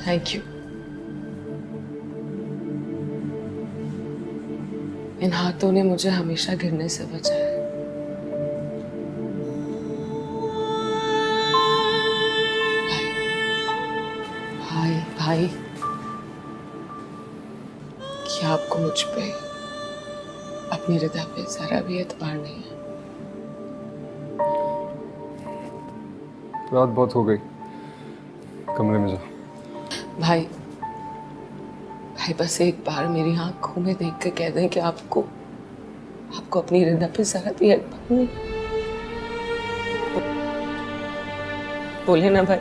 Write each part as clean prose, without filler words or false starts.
Thank you. इन हाथों ने मुझे हमेशा गिरने से बचाया। भाई भाई, क्या आपको मुझ पे, अपनी हृदय पे जरा भी एतबार नहीं है? रात बहुत हो गई, कमरे में जाओ। भाई भाई, बस एक बार मेरी आंखों में देख कर कह दें कि आपको अपनी हृदय पे जरा भी एतबार नहीं। बोले ना भाई,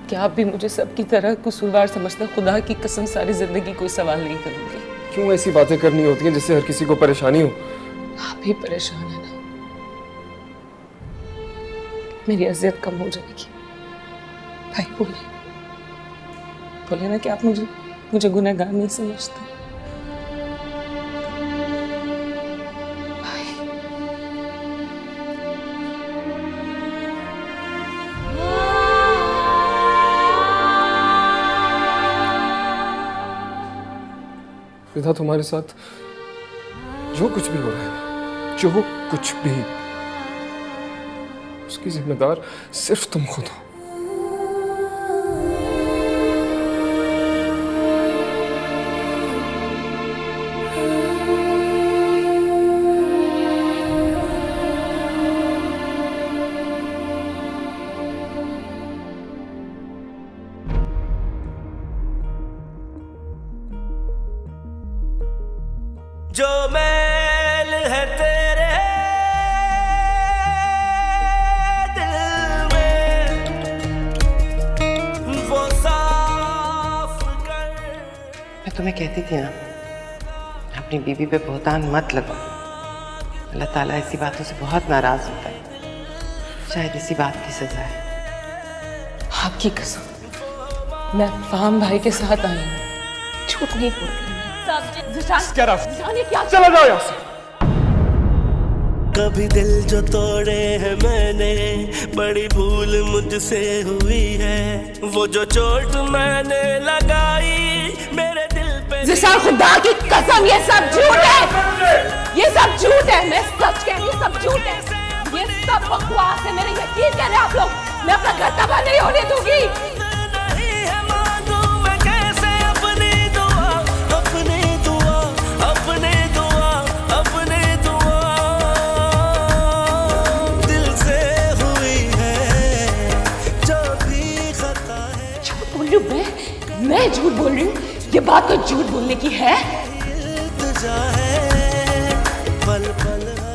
क्या आप भी मुझे सबकी तरह कसूरवार समझते? खुदा की कसम सारी जिंदगी कोई सवाल नहीं करूंगी। क्यों ऐसी बातें करनी होती हैं जिससे हर किसी को परेशानी हो? आप भी परेशान है ना, मेरी अजियत कम हो जाएगी। भाई बोले ना कि आप मुझे गुनहगार नहीं समझते। रिधा, तुम्हारे साथ जो कुछ भी हो रहा है, जो कुछ भी, उसकी जिम्मेदार सिर्फ तुम खुद हो। जो मैल है तेरे दिल में वो साफ कर। मैं तुम्हें कहती थी ना, अपनी बीवी पे बोहतान मत लगाओ। अल्लाह ताला ऐसी बातों से बहुत नाराज होता है। शायद इसी बात की सजा है। आपकी कसम, मैं फाहम भाई के साथ आई हूँ, झूठ नहीं बोल रही। चला जाओ यहाँ से। कभी दिल जो तोड़े हैं मैंने, बड़ी भूल मुझसे हुई है। वो जो चोट मैंने लगाई मेरे दिल पे। जिशान, खुदा की कसम, ये सब झूठ है, ये सब झूठ है। मैं सच कह रही हूँ, सब झूठ है, ये सब बकवास है। मेरे यकीन करें आप लोग, मैं अपना घर तबाह नहीं होने दूंगी। मैं झूठ बोल रही हूँ? ये बात तो झूठ बोलने की है?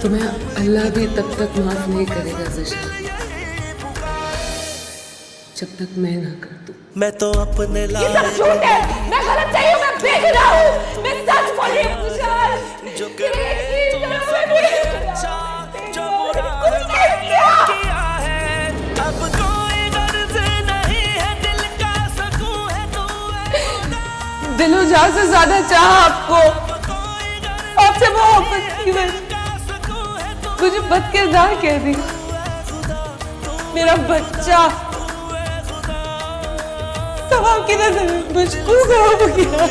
तुम्हें अल्लाह भी तब तक माफ नहीं करेगा जिशान, जब तक मैं ना कर दूं। मैं तो अपने ये सब झूठ है, मैं गलत नहीं हूँ, मैं बेगुनाह हूँ, मैं सच बोल रही हूँ जिशान। जो करे तुमसे अच्छा, जो बुरा किया है, अब कोई गर्ज नहीं है, दिल का सुकून है तू। दिलो जान से ज्यादा चाह आपको, आपसे मोहब्बत की वजह मुझे बदकिरदार कह दी। मेरा बच्चा सवाब की नजर में मुझको हो गया।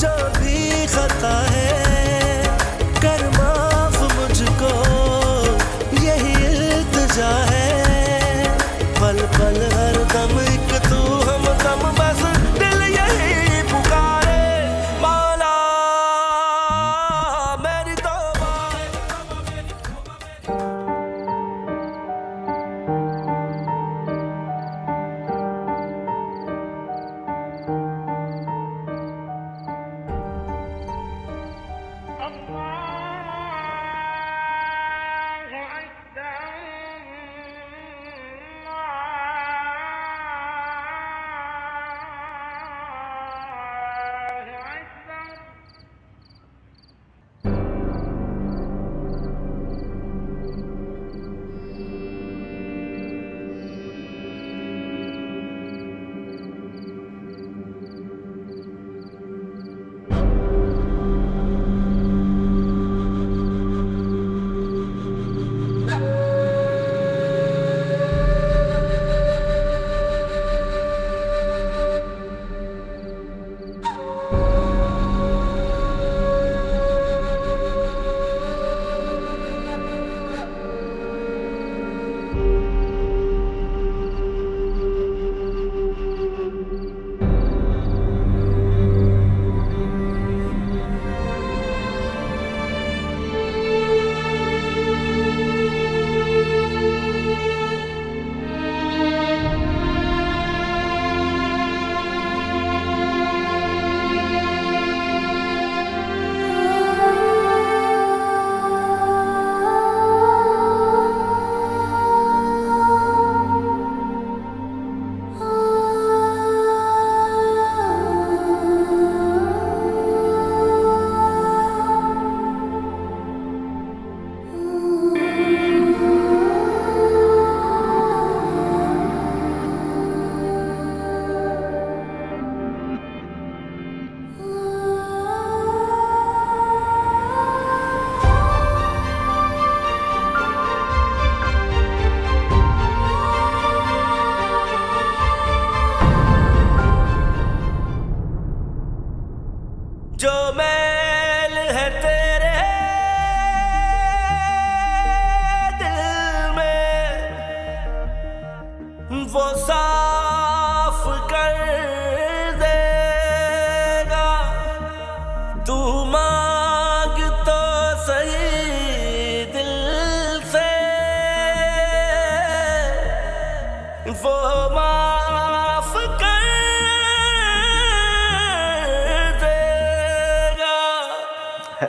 जो भी खता है कर माफ मुझको, यही इल्तिजा है। पल पल हर दम एक तू हम दम, बस दिल यही पुकारे। मौला मेरी तौबा।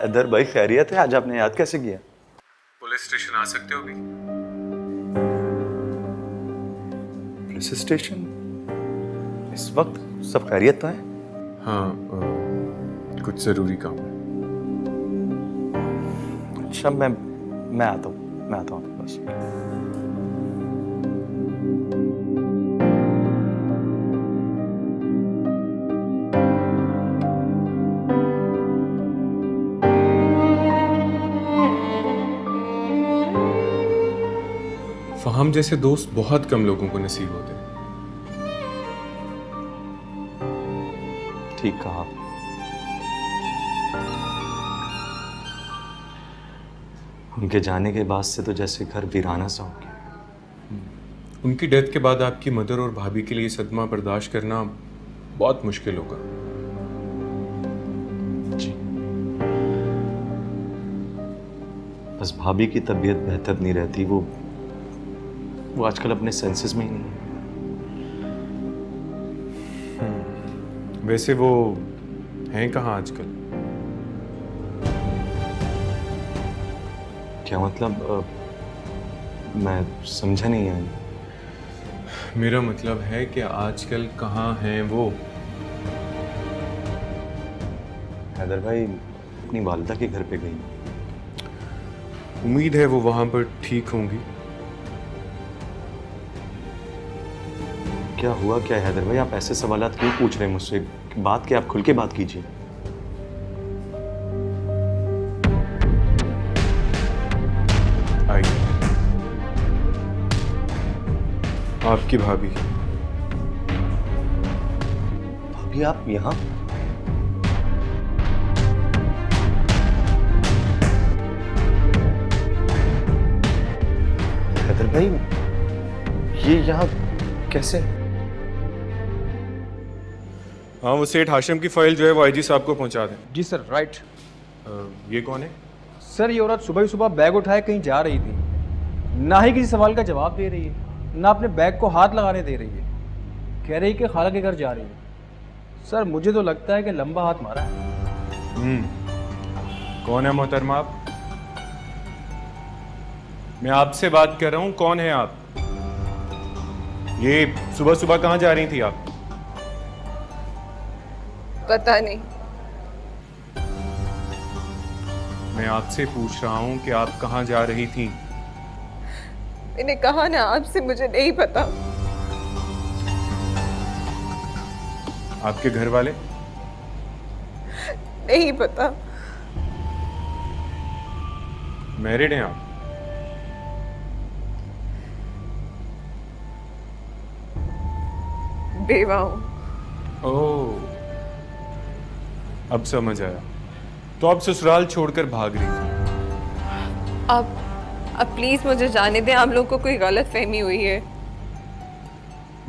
हैदर भाई खैरियत है? आज आपने याद कैसे किया? पुलिस स्टेशन आ सकते हो भी? Police station? इस वक्त सब खैरियत तो है? हाँ, कुछ ज़रूरी काम है। अच्छा, मैं आता हूँ बस। फहाम जैसे दोस्त बहुत कम लोगों को नसीब होते हैं। ठीक कहा। उनके जाने के बाद से तो जैसे घर वीराना सा हो गया। उनकी डेथ के बाद आपकी मदर और भाभी के लिए सदमा बर्दाश्त करना बहुत मुश्किल होगा। जी। बस भाभी की तबीयत बेहतर नहीं रहती, वो आजकल अपने सेंसेस में ही नहीं है। वैसे वो हैं कहाँ आजकल? क्या मतलब? मैं समझा नहीं है। मेरा मतलब है कि आजकल कहाँ हैं वो? हैदर भाई अपनी वालिदा के घर पे गई। उम्मीद है वो वहाँ पर ठीक होंगी। क्या हुआ क्या हैदर भाई? आप ऐसे सवालात क्यों पूछ रहे हैं मुझसे? बात क्या, आप खुल के बात कीजिए। आइए। आपकी भाभी। भाभी आप यहाँ? हैदर भाई ये यहाँ कैसे? हाँ, वो सेठ हाशिम की फाइल जो है वो आईजी साहब को पहुंचा दें। जी सर, राइट। ये कौन है? सर ये औरत सुबह ही सुबह बैग उठाए कहीं जा रही थी, ना ही किसी सवाल का जवाब दे रही है, ना अपने बैग को हाथ लगाने दे रही है। कह रही कि खाला के घर जा रही है। सर मुझे तो लगता है कि लंबा हाथ मारा है। कौन है मोहतरमा आप? मैं आपसे बात कर रहा हूं, कौन है आप? ये सुबह सुबह कहां जा रही थी आप? पता नहीं। मैं आपसे पूछ रहा हूं कि आप कहां जा रही थी? मैंने कहा ना आपसे, मुझे नहीं पता। आपके घर वाले? नहीं पता। मैरिड हैं आप? बेवा हूं। ओह, अब समझ आया। तो आप ससुराल छोड़कर भाग रही थी? अब प्लीज मुझे जाने दें, आप लोगों को कोई गलत फहमी हुई है।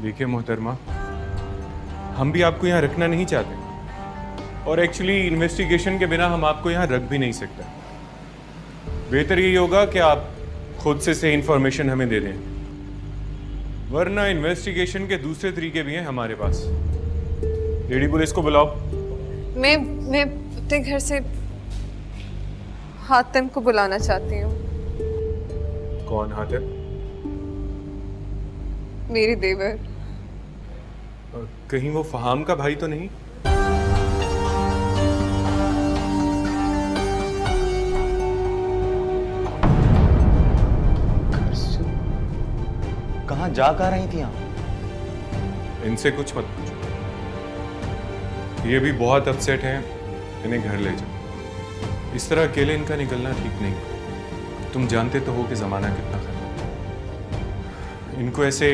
देखिए मोहतरमा, हम भी आपको यहाँ रखना नहीं चाहते, और एक्चुअली इन्वेस्टिगेशन के बिना हम आपको यहाँ रख भी नहीं सकते। बेहतर यही होगा कि आप खुद से सही इंफॉर्मेशन हमें दे दें, वरना इन्वेस्टिगेशन के दूसरे तरीके भी हैं हमारे पास। लेडी पुलिस को बुलाओ। मैं अपने घर से हातिम को बुलाना चाहती हूँ। कौन हातिम? मेरी देवर। कहीं वो फहाम का भाई तो नहीं? कहाँ जा कर रही थी आप? इनसे कुछ मत पूछो, ये भी बहुत अपसेट हैं। इन्हें घर ले जाओ। इस तरह अकेले इनका निकलना ठीक नहीं। तुम जानते तो हो कि जमाना कितना खराब है। इनको ऐसे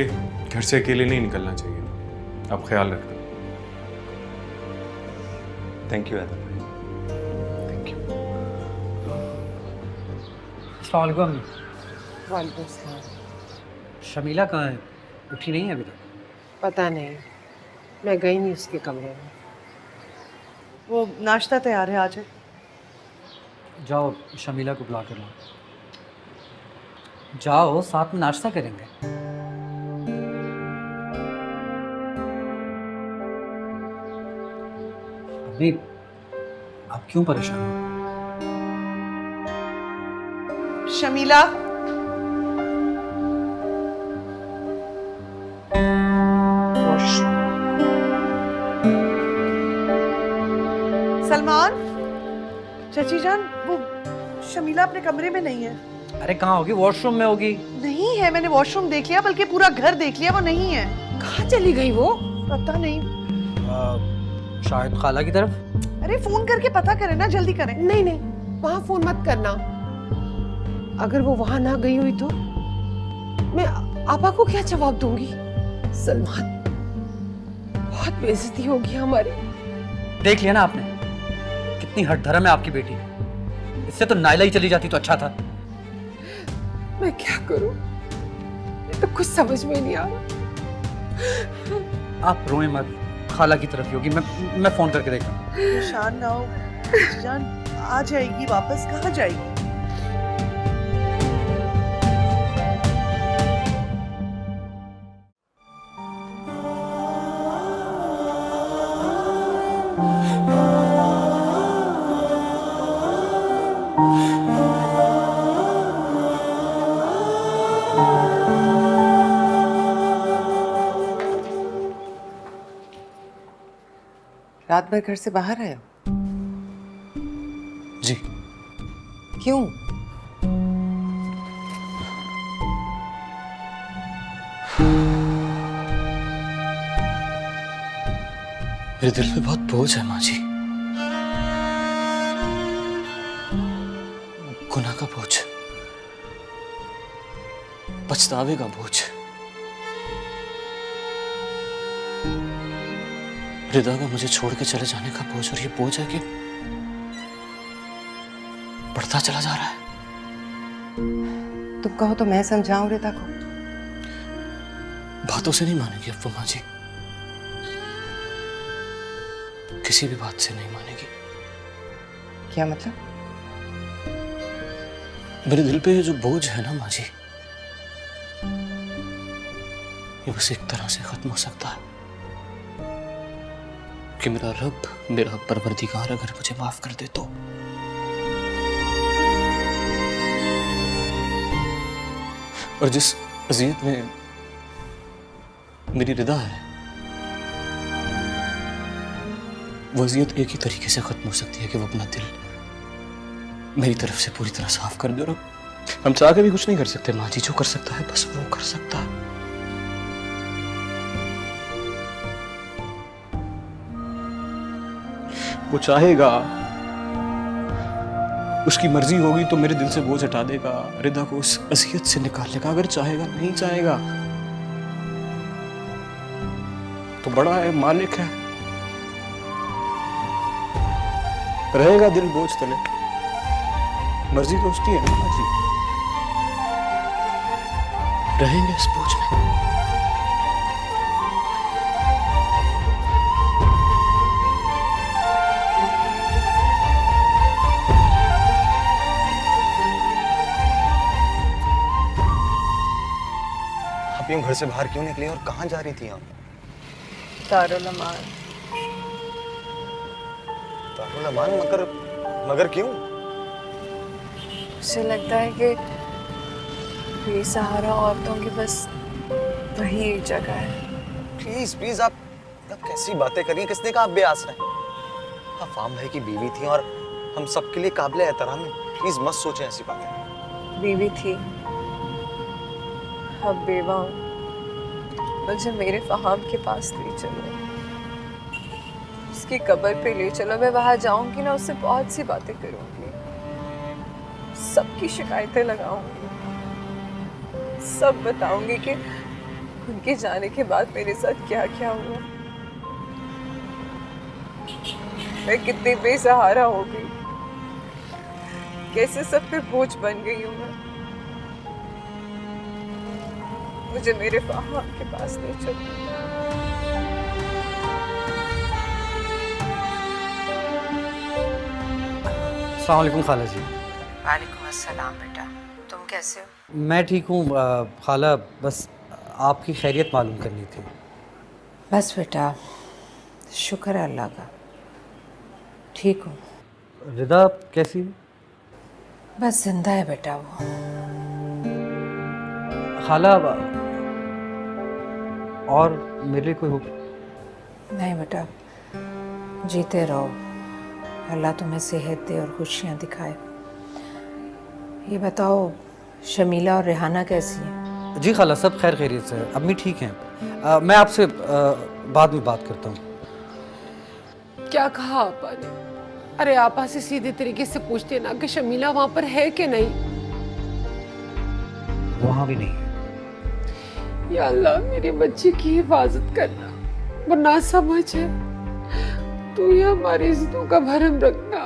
घर से अकेले नहीं निकलना चाहिए। आप ख्याल रखना। थैंक यू हैदर भाई, थैंक यू। अस्सलाम वालेकुम। वालेकुम सलाम। शमीला कहाँ है? उठी नहीं है अभी तक? पता नहीं, मैं गई नहीं उसके कमरे में। वो नाश्ता तैयार है, आ जाए। जाओ शमीला को बुला कर लो। जाओ, साथ में नाश्ता करेंगे। अभी आप क्यों परेशान हो? शमीला, सलमान, चाची जान, वो शमीला अपने कमरे में नहीं है। अरे कहाँ होगी? वॉशरूम में होगी। नहीं है, मैंने वॉशरूम देख लिया, बल्कि पूरा घर देख लिया, वो नहीं है। कहाँ चली गई वो? पता नहीं। शायद खाला की तरफ। अरे फोन करके पता करें ना, जल्दी करें। नहीं नहीं, वहां फोन मत करना। अगर वो वहां ना गई हुई तो मैं आपा को क्या जवाब दूंगी? सलमान, बहुत बेइज्जती होगी हमारी। देख लिया ना आपने, कितनी हठधर्म है आपकी बेटी। इससे तो नायला ही चली जाती तो अच्छा था। मैं क्या करूं? ये तो कुछ समझ में नहीं आ रहा। आप रोएं मत, खाला की तरफ ही होगी। मैं फोन करके देखता हूँ। परेशान ना हो चाची जान, आ जाएगी वापस। कहाँ जाएगी? रात भर घर से बाहर आए हो? जी। क्यों? मेरे दिल पे बहुत बोझ है माँ जी, गुनाह का बोझ, पछतावे का बोझ, रिदा का मुझे छोड़ के चले जाने का बोझ। और ये बोझ है कि बढ़ता चला जा रहा है। तुम कहो तो मैं समझाऊं रिदा को। बातों से नहीं मानेगी अब वो माँ जी, किसी भी बात से नहीं मानेगी। क्या मतलब? मेरे दिल पे ये जो बोझ है ना माँ जी, ये बस एक तरह से खत्म हो सकता है कि मेरा रब, मेरा परवरदिगार अगर मुझे माफ कर दे तो। और जिस अज़ियत में मेरी रिदा है, वो अज़ियत एक ही तरीके से खत्म हो सकती है कि वो अपना दिल मेरी तरफ से पूरी तरह साफ कर दे। और हम चाह के भी कुछ नहीं कर सकते माँ जी, जो कर सकता है बस वो कर सकता है। वो चाहेगा, उसकी मर्जी होगी तो मेरे दिल से बोझ हटा देगा, रिदा को उस अज़ियत से निकाल लेगा। अगर चाहेगा, नहीं चाहेगा तो बड़ा है, मालिक है, रहेगा दिल बोझ तले। मर्जी तो उसकी है ना माँ जी, रहेंगे इस बोझ में। आप यूं घर से बाहर क्यों निकली और कहाँ जा रही थी आप? दारुल अमान। दारुल अमान? मगर क्यों? मुझे लगता है कि बेसहारा औरतों की बस वही एक जगह है। प्लीज प्लीज, आप कैसी बातें करिए? किसने कहा आप बेआसरा हैं? आप फाम भाई की बीवी थी और हम सबके लिए काबिल एहतराम हैं। प्लीज मत सोचें ऐसी बातें। बीवी थी, अब बेवा हूँ। मुझे मेरे फहाम के पास ले चलो, उसकी कब्र पे ले चलो। मैं वहां जाऊंगी ना, उससे बहुत सी बातें करूंगी, सबकी शिकायतें लगाऊंगी, सब बताऊंगी कि उनके जाने के बाद मेरे साथ क्या क्या हुआ। मैं कितनी बेसहारा हो गई, कैसे सब पे बोझ बन गई हूँ मैं। मुझे मेरे फहाम के पास ले चलो। अस्सलाम वालेकुम खाला जी। वालेकुम अस्सलाम बेटा, तुम कैसे हो? मैं ठीक हूँ खाला, बस आपकी खैरियत मालूम करनी थी। बस बेटा, शुक्र है अल्लाह का, ठीक हूँ। रिदा कैसी है? बस जिंदा है बेटा वो। खाला और मेरे लिए कोई हो? नहीं बेटा, जीते रहो, अल्लाह तुम्हें सेहत दे और खुशियाँ दिखाए। ये बताओ, शमीला और रेहाना कैसी हैं? जी खाला, सब खैर खैरियत से है, अम्मी ठीक हैं। मैं आपसे बाद में बात करता हूँ। क्या कहा आपा ने? अरे आपा से सीधे तरीके से पूछते ना कि शमीला वहां पर है कि नहीं। वहाँ भी नहीं है। या अल्लाह, मेरी बच्ची की हिफाजत करना, वो ना समझ है, तू ही हमारी इज्जतों का भरम रखना।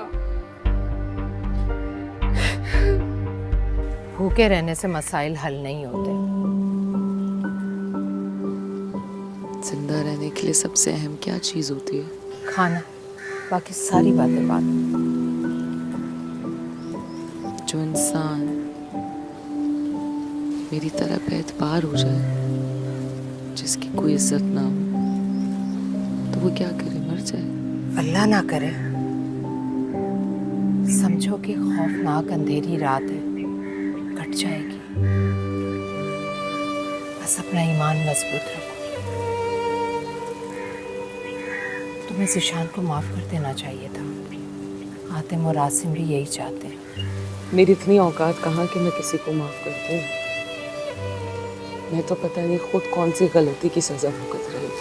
भूखे रहने से मसाइल हल नहीं होते। जिंदा रहने के लिए सबसे अहम क्या चीज होती है? खाना, बाकी सारी बातें बाद में। जो इंसान मेरी तरह बेएतबार हो जाए, जिसकी कोई इज्जत ना हो, तो वो क्या करे, मर जाए? अल्लाह ना करे। समझो कि खौफनाक अंधेरी रात है, कट जाएगी। बस अपना ईमान मजबूत रखो। तुम्हें ज़िशान को माफ कर देना चाहिए था। आतिम और आसिम भी यही चाहते हैं। मेरी इतनी औकात कहाँ कि मैं किसी को माफ कर दूं। मैं तो पता नहीं खुद कौन सी गलती की सजा भुगत रही हूँ।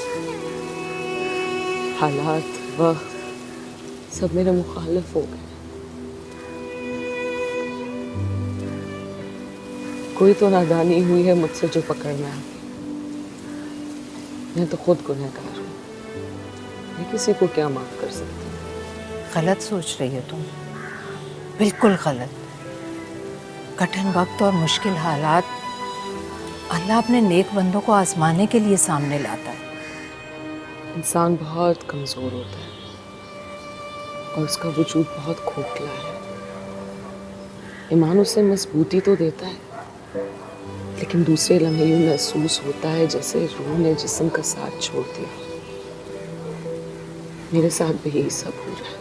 हालात, वक्त सब मेरे मुखालिफ हो गए। कोई तो नादानी हुई है मुझसे जो पकड़ना है। मैं तो खुद गुनहगार हूँ। मैं किसी को क्या माफ कर सकती हूँ? गलत सोच रही हो तुम, बिल्कुल गलत। कठिन वक्त और मुश्किल हालात अल्लाह अपने नेक बंदों को आजमाने के लिए सामने लाता है। इंसान बहुत कमज़ोर होता है और उसका वजूद बहुत खोखला है। ईमान उसे मजबूती तो देता है, लेकिन दूसरे लम्हे यूं महसूस होता है जैसे रूह ने जिस्म का साथ छोड़ दिया। मेरे साथ भी यही सब हो रहा है।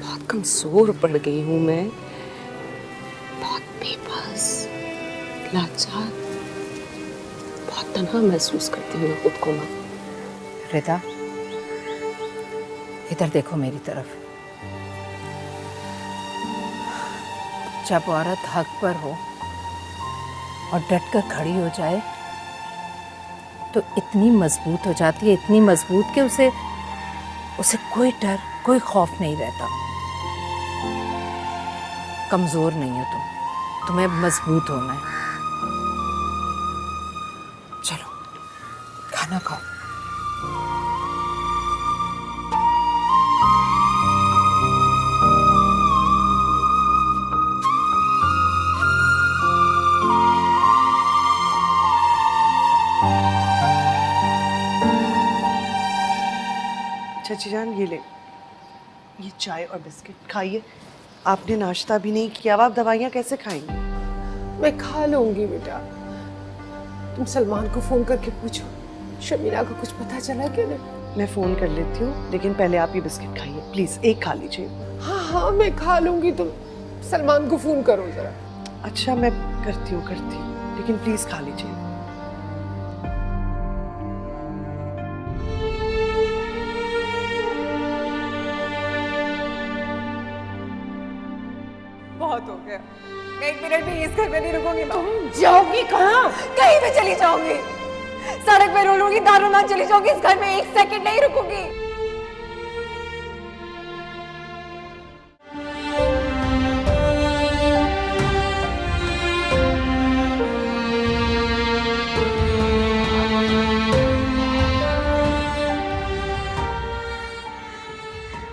बहुत कमजोर पड़ गई हूं मैं, बहुत बेबस, लाचार, बहुत तन्हा महसूस करती हूँ मैं खुद को। मैं रिदा, इधर देखो मेरी तरफ। जब औरत हक पर हो और डट कर खड़ी हो जाए तो इतनी मजबूत हो जाती है, इतनी मजबूत कि उसे कोई डर, कोई खौफ नहीं रहता। कमजोर नहीं हो तुम, तुम्हें मजबूत होना है। चलो खाना खाओ। चाची जान, ये ले, ये चाय और बिस्किट खाइए। आपने नाश्ता भी नहीं किया, अब आप दवाइयाँ कैसे खाएंगे? मैं खा लूंगी बेटा। तुम सलमान को फोन करके पूछो शमीला को कुछ पता चला कि नहीं। मैं फ़ोन कर लेती हूँ, लेकिन पहले आप ये बिस्किट खाइए प्लीज़। एक खा लीजिए। हाँ हाँ, मैं खा लूंगी। तुम सलमान को फोन करो जरा। अच्छा, मैं करती हूँ, लेकिन प्लीज़ खा लीजिए। बहुत हो गया, एक मिनट भी इस घर में नहीं रुकूंगी। तुम जाओगी कहाँ? कहीं भी चली जाऊंगी, सड़क पे रो लूंगी, दारुमान चली जाऊंगी, इस घर में एक सेकंड नहीं रुकूंगी।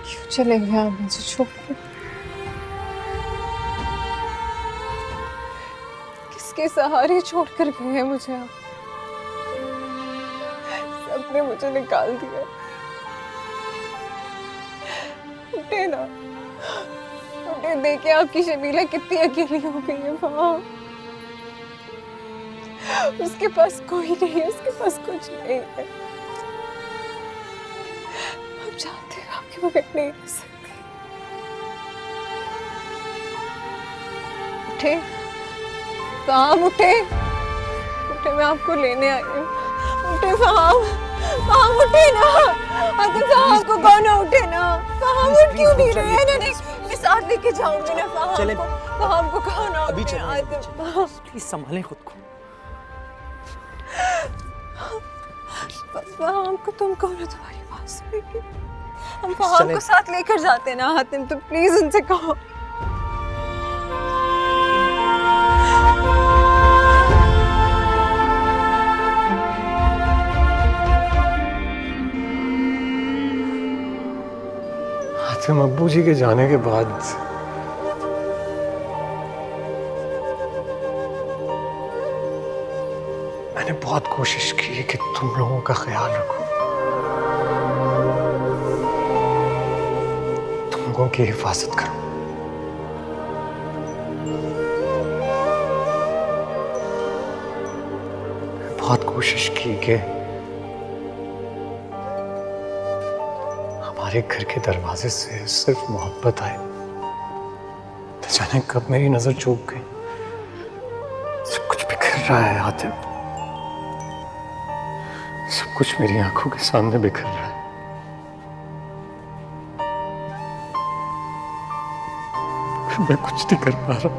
क्यों चले गए आप मुझे छोड़ कर? किसके सहारे छोड़कर गए हैं मुझे आप? सबने मुझे निकाल दिया। उठे ना, उठे, देखे आपकी शमीला कितनी अकेली हो गई है वहां। उसके पास कोई नहीं है, उसके पास कुछ नहीं है। आप जानते हो आपके बगैर नहीं रह सकती। उठे फाहम, उठे उठे, मैं आपको लेने आई हूँ। उठे फाहम, फाहम उठे ना। आतिफ फाहम को कौन ना उठे ना। फाहम उठ क्यों नहीं रहे हैं? नहीं, मैं साथ लेके जाऊंगी ना फाहम को। फाहम को कौन ना उठे? आतिफ फाहम, प्लीज संभालें खुद को। फाहम को तुम कौन हो? तुम्हारी बात सुनेंगे। हम फाहम को साथ लेकर जाते ना हातिम, तो प्लीज उनसे कहो। हातिम, अब्बू जी के जाने के बाद मैंने बहुत कोशिश की है कि तुम लोगों का ख्याल रखूं, तुम लोगों की हिफाजत करूं। बहुत कोशिश की कि हमारे घर के दरवाजे से सिर्फ मोहब्बत आए। न जाने कब मेरी नजर चूक गई। सब कुछ बिखर रहा है हातिम, सब कुछ मेरी आंखों के सामने बिखर रहा है। मैं कुछ नहीं कर पा रहा,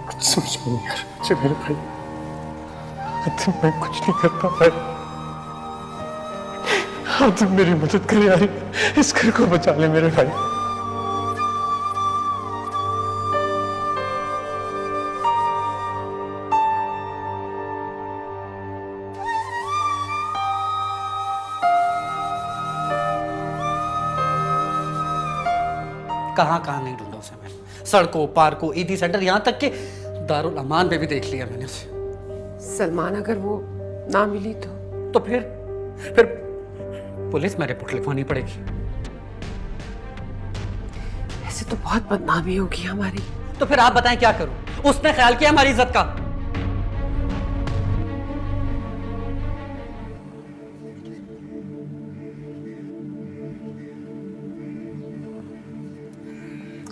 कुछ समझ में नहीं आ रहा मुझे मेरे भाई। हातिम, मैं कुछ नहीं कर पा रहा। हातिम, मेरी मदद कर यार, इस घर को बचा ले मेरे भाई। कहाँ कहाँ नहीं ढूंढा उसे मैंने, सड़कों, पार्कों, ईदी सेंटर, यहाँ तक कि दारुल अमान पे भी देख लिया मैंने उसे। सलमान, अगर वो ना मिली तो फिर पुलिस में रिपोर्ट लिखवानी पड़ेगी। ऐसे तो बहुत बदनामी होगी हमारी। तो फिर आप बताएं क्या करूं? उसने ख्याल किया हमारी इज्जत का।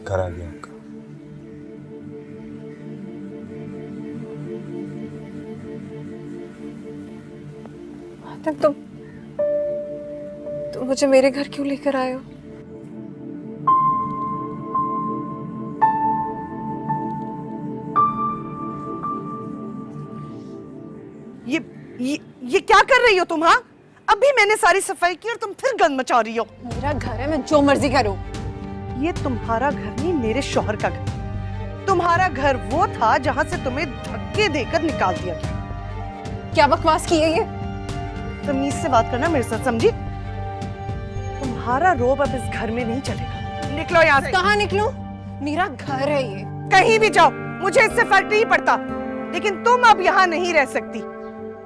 घर आ गया आपका। आतिफ, तुम मुझे मेरे घर क्यों लेकर आए हो? ये क्या कर रही हो तुम? हाँ, अभी मैंने सारी सफाई की और तुम फिर गंद मचा रही हो। मेरा घर है, मैं जो मर्जी करूं। ये तुम्हारा घर नहीं, मेरे शौहर का घर। तुम्हारा घर वो था जहां से तुम्हें धक्के देकर निकाल दिया गया। क्या बकवास की है ये? तमीज से बात करना मेरे साथ, समझी? तुम्हारा रोब अब इस घर में नहीं चलेगा। निकलो यहाँ से। कहाँ निकलूं? मेरा घर है ये। कहीं भी जाओ, मुझे इससे फर्क नहीं पड़ता, लेकिन तुम अब यहाँ नहीं रह सकती।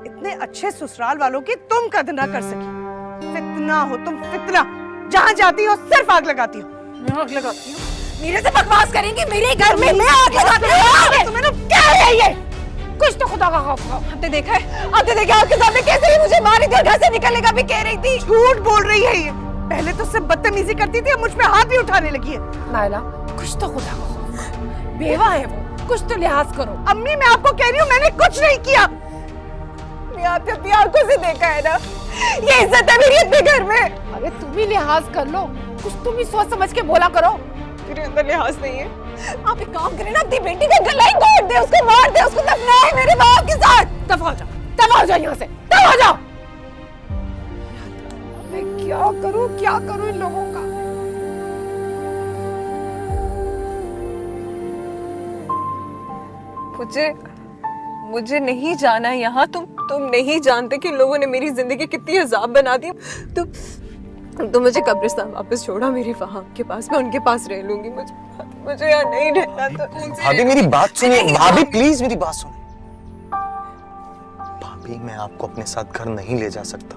इतने अच्छे ससुराल वालों की तुम कदर ना कर सकी। फितना हो तुम, फितना। जहाँ जाती हो सिर्फ आग लगाती हो। मैं आग लगाती हूँ? मेरे से बकवास करेंगे? मेरे घर में मैं आग लगाती हूँ? तुम्हें क्या है ये? कुछ तो खुदा का खौफ खाओ। आपने देखा है? आपने देखा आपके सामने कैसे ही मुझे मारी थी और घर से निकलने का भी कह रही थी। झूठ बोल रही है ये। पहले तो सिर्फ बदतमीजी करती थी, अब मुझ पे हाथ भी उठाने लगी है। नायला, कुछ तो खुदा का खौफ खाओ। बेवा है वो, कुछ तो लिहाज करो। अम्मी, मैं आपको कह रही हूँ, मैंने कुछ नहीं किया। आपने अपनी आंखों से देखा है ना, ये इज्जत है मेरी अपने घर में। अरे तुम ही लिहाज कर लो, कुछ तुम ही सोच समझ के बोला करो। तेरे अंदर लिहाज नहीं है। आप एक काम करें ना, अपनी बेटी का गला ही घोट दे, उसको मार दे, उसको दफनाए मेरे बाप के साथ। दफा हो जाओ यहाँ से, दफा हो जाओ। मैं क्या करूं इन लोगों का? मुझे नहीं जाना यहाँ। तुम नहीं जानते कि लोगों ने मेरी जिंदगी कितनी अजाब बना दी। तुम मुझे कब्रिस्तान वापस छोड़ा, मेरी फहाम के पास। मैं उनके पास रह लूंगी। मुझे यहाँ नहीं रहना। तो भाभी, मेरी बात सुनिए। भाभी प्लीज मेरी बात सुनिए। भाभी, मैं आपको अपने साथ घर नहीं ले जा सकता।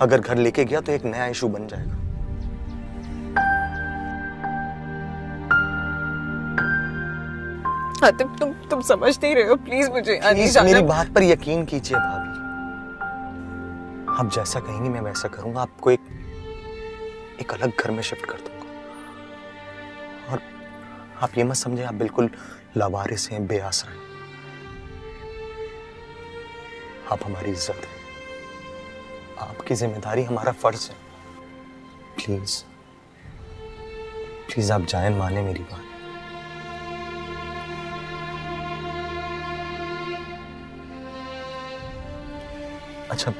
अगर घर लेके गया तो एक नया इशू बन जाएगा। तुम समझ नहीं रहे हो। प्लीज मुझे नहीं जाना। मेरी बात पर यकीन कीजिए भाभी। आप जैसा कहेंगी मैं वैसा करूंगा, आपको एक अलग घर में शिफ्ट कर दूंगा। और आप ये मत समझे आप बिल्कुल लावारिस हैं, बेआसरा हैं। आप हमारी इज्जत है, आपकी जिम्मेदारी हमारा फर्ज है। प्लीज प्लीज आप जाएं, माने मेरी बात। अच्छा,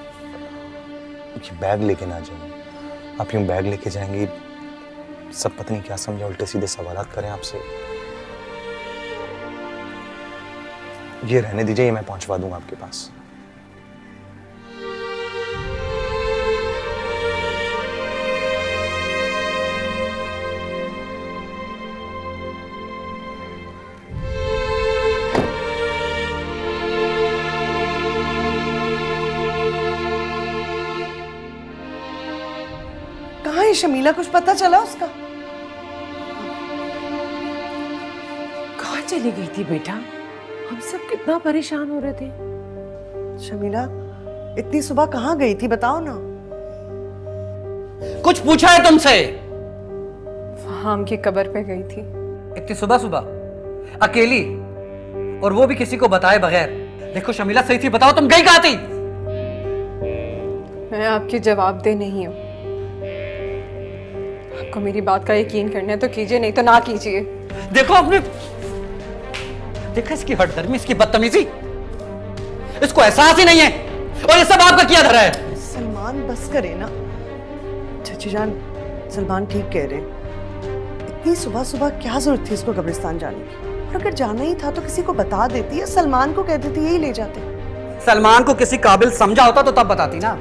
ये बैग लेके ना जाइए। आप यूं बैग लेके जाएंगे, सब पता नहीं क्या समझे, उल्टे सीधे सवालात करें आपसे। ये रहने दीजिए, ये मैं पहुंचवा दूंगा आपके पास। कहाँ है शमीला, कुछ पता चला उसका? कहाँ चली गई थी बेटा? हम सब कितना परेशान हो रहे थे। शमीला इतनी सुबह कहाँ गई थी, बताओ ना। कुछ पूछा है तुमसे? फहाम की कब्र पे गई थी। इतनी सुबह सुबह अकेली, और वो भी किसी को बताए बगैर? देखो शमीला, सही थी बताओ, तुम गई कहाँ थी? मैं आपकी जवाबदेह नहीं हूँ। आपको मेरी बात का यकीन करना है तो कीजिए, नहीं तो ना कीजिए। देखो आपने देखा इसकी हठधर्मी, इसकी बदतमीजी, इसको एहसास ही नहीं है, और ये सब आपका किया धरा है। सलमान बस करे ना। चाची जान, सलमान ठीक कह रहे। इतनी सुबह सुबह क्या जरूरत थी इसको कब्रिस्तान जाने की? और अगर जाना ही था तो किसी को बता देती या सलमान को कह देती, यही ले जाते। सलमान को किसी काबिल समझा होता तो तब बताती ना।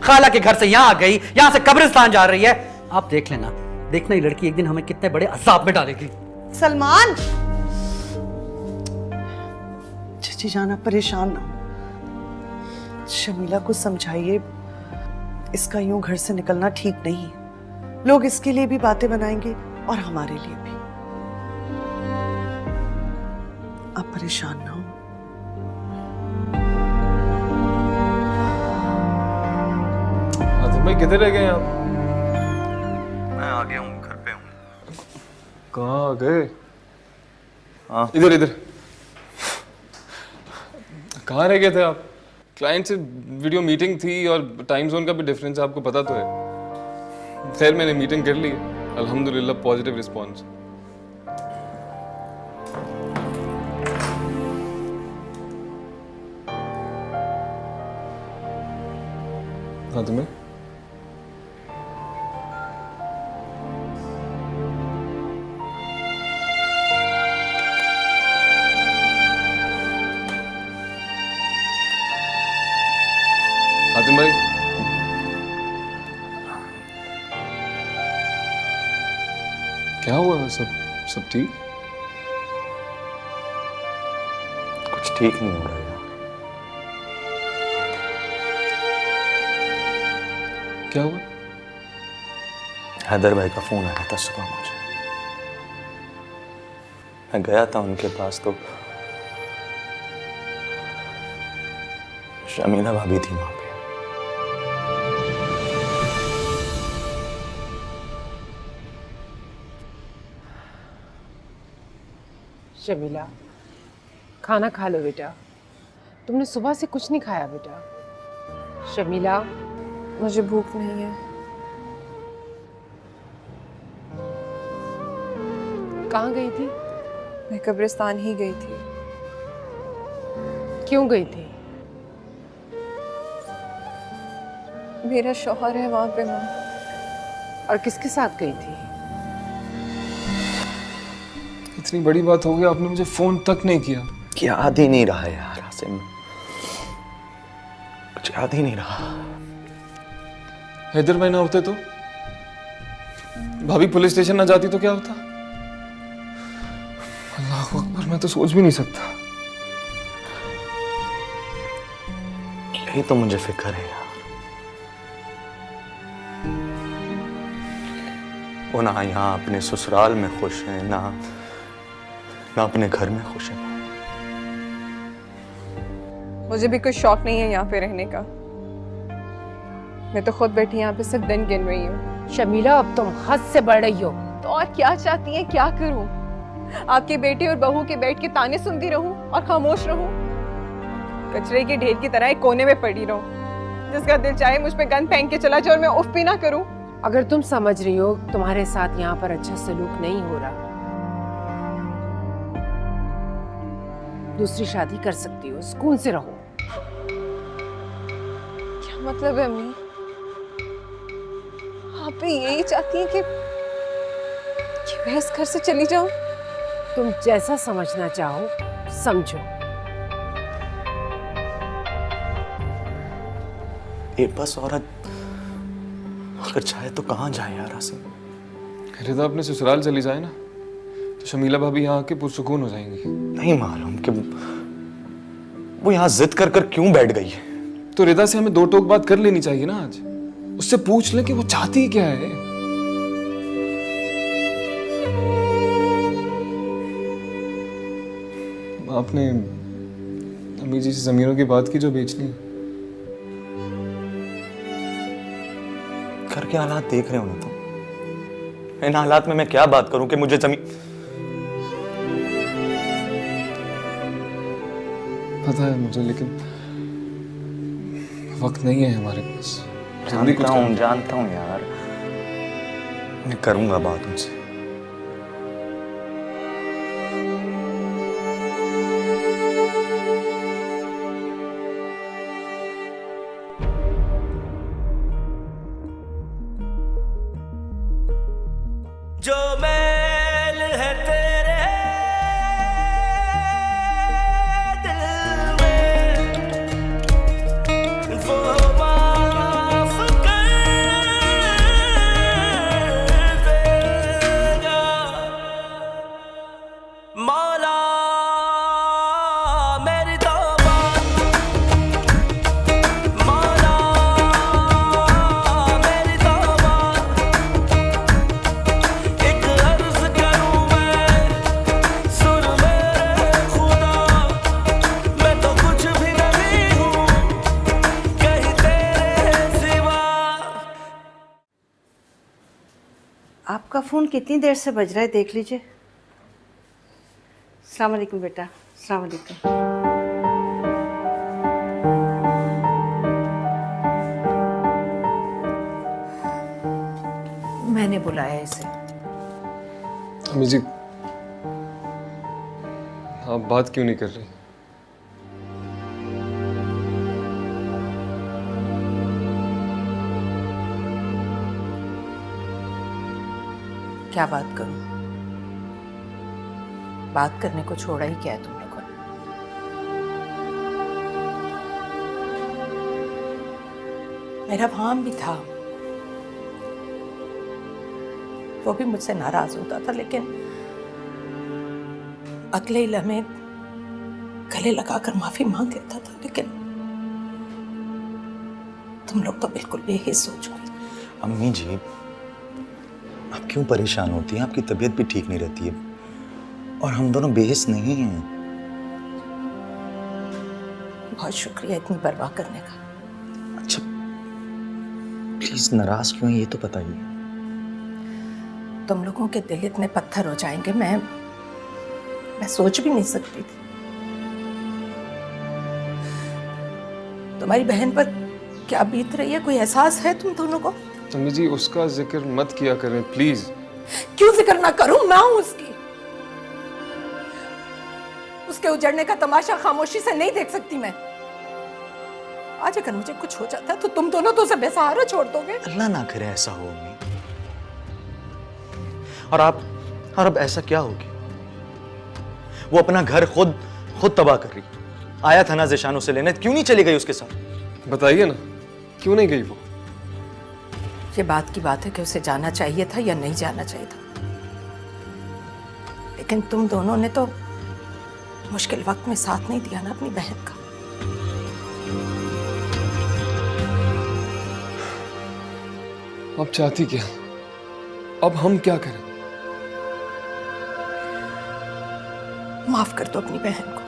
खाला के घर से यहां आ गई, यहां से कब्रिस्तान जा रही है। आप देख लेना, देखना ये लड़की एक दिन हमें कितने बड़े अजाब में डालेगी। सलमान, चाची जान आप परेशान ना हो। शमीला को समझाइए, इसका यूं घर से निकलना ठीक नहीं। लोग इसके लिए भी बातें बनाएंगे और हमारे लिए भी। आप परेशान ना हो। भाई किधर रह गए आप? मैं आ गया हूँ, घर पे हूँ। कहाँ आ गए? हाँ, इधर इधर। कहाँ रह गए थे आप? क्लाइंट से वीडियो मीटिंग थी और टाइम जोन का भी डिफरेंस है, आपको पता तो है। खैर मैंने मीटिंग कर ली, अल्हम्दुलिल्लाह पॉजिटिव रिस्पॉन्स। हाँ तुम्हें आतिम भाई, क्या हुआ? सब ठीक? कुछ ठीक नहीं हो रहा यार। क्या हुआ? हैदर भाई का फोन आया था सुबह मुझे। मैं गया था उनके पास तो शमीला भाभी थी वहां पे। शमीला, खाना खा लो बेटा। तुमने सुबह से कुछ नहीं खाया बेटा। शमीला, मुझे भूख नहीं है। कहाँ गई थी? मैं कब्रिस्तान ही गई थी। क्यों गई थी? मेरा शौहर है वहां पे माँ। और किसके साथ गई थी? इतनी बड़ी बात हो गई, आपने मुझे फोन तक नहीं किया। याद ही नहीं रहा यार आसिम, कुछ याद ही नहीं रहा। हैदर भाई ना होते तो, भाभी पुलिस स्टेशन ना जाती तो क्या होता? अल्लाह अकबर, मैं तो सोच भी नहीं सकता। यही तो मुझे फिक्र है यार। वो ना यहाँ अपने ससुराल में खुश है, ना अपने घर में खुश है। वो मुझे भी कोई शौक नहीं है यहाँ पे रहने का। मैं तो खुद बैठी यहाँ पे सिर्फ दिन गिन रही हूँ। शमीला अब तुम हद से बढ़ रही हो। तो और क्या चाहती हैं, क्या करूँ? आपके बेटे और बहू के बैठ के ताने सुनती रहूं और खामोश रहूं? कचरे के ढेर की तरह एक कोने में पड़ी रहूं, जिसका दिल चाहे मुझ पे गन फेंक के चला जाए और मैं उफ भी ना करूं? अगर तुम समझ रही हो तुम्हारे साथ यहाँ पर अच्छा सलूक नहीं हो रहा, दूसरी शादी कर सकती हो, सुकून से रहो। क्या मतलब है अम्मी? आप भी यही चाहती हैं कि मैं इस घर से चली जाऊं? तुम जैसा समझना चाहो समझो। बेबस औरत अगर चाहे तो कहाँ जाए यार आसिम? रिदा अपने ससुराल चली जाए ना, तो शमीला भाभी यहाँ आके पुरसुकून हो जाएंगी। नहीं मालूम कि वो यहाँ जिद कर कर क्यों बैठ गई है। तो रिदा से हमें दो टोक बात कर लेनी चाहिए ना आज। उससे पूछ ले कि वो चाहती क्या है। आपने अम्मी जी से जमीनों की बात की जो बेचनी। घर के हालात देख रहे हो ना तुम। इन हालात में मैं क्या बात करूं कि मुझे जमीन। पता है मुझे, लेकिन वक्त नहीं है हमारे पास। जानता हूं यार, मैं करूंगा बात उनसे। जो मैल है तेरे दिल में वो माफ कर देगा मौला मेरी तौबा, मौला मेरी तौबा। एक अर्ज करूं मैं, सुन मेरे खुदा, मैं तो कुछ भी नहीं हूं कहीं तेरे सिवा। आपका फोन कितनी देर से बज रहा है देख लीजिए। अस्सलाम वालेकुम बेटा। अस्सलाम वालेकुम। मैंने बुलाया इसे। अम्मी जी, आप बात क्यों नहीं कर रही? क्या बात करूं? बात करने को छोड़ा ही क्या है तुम लोगों ने? मेरा भाम भी था, वो भी मुझसे नाराज होता था, लेकिन अगले ही लम्हे गले लगाकर माफी मांग लेता था। लेकिन तुम लोग तो बिल्कुल बेहिस हो चुके। अम्मी जी, आप क्यों परेशान होती हैं? आपकी तबीयत भी ठीक नहीं रहती है और हम दोनों बेहिस नहीं हैं। बहुत शुक्रिया इतनी परवाह करने का। अच्छा प्लीज नाराज क्यों हैं ये तो बताइए। तुम लोगों के दिल इतने पत्थर हो जाएंगे मैं सोच भी नहीं सकती थी। तुम्हारी बहन पर क्या बीत रही है, कोई एहसास है तुम दोनों को? अम्मी जी, उसका जिक्र मत किया करें प्लीज। क्यों जिक्र ना करूं? मैं हूं उसके उजड़ने का तमाशा खामोशी से नहीं देख सकती मैं। आज अगर मुझे कुछ हो जाता तो तुम दोनों तो उसे बेसहारा छोड़ दोगे। अल्लाह ना करे ऐसा हो अम्मी। और अब ऐसा क्या होगी? वो अपना घर खुद तबाह कर रही। आया था ना ज़ेशान उसे लेने, क्यों नहीं चली गई उसके साथ? बताइए ना, क्यों नहीं गई वो? ये बात की बात है कि उसे जाना चाहिए था या नहीं जाना चाहिए था, लेकिन तुम दोनों ने तो मुश्किल वक्त में साथ नहीं दिया ना अपनी बहन का। अब चाहती क्या? अब हम क्या करें? माफ कर दो अपनी बहन को।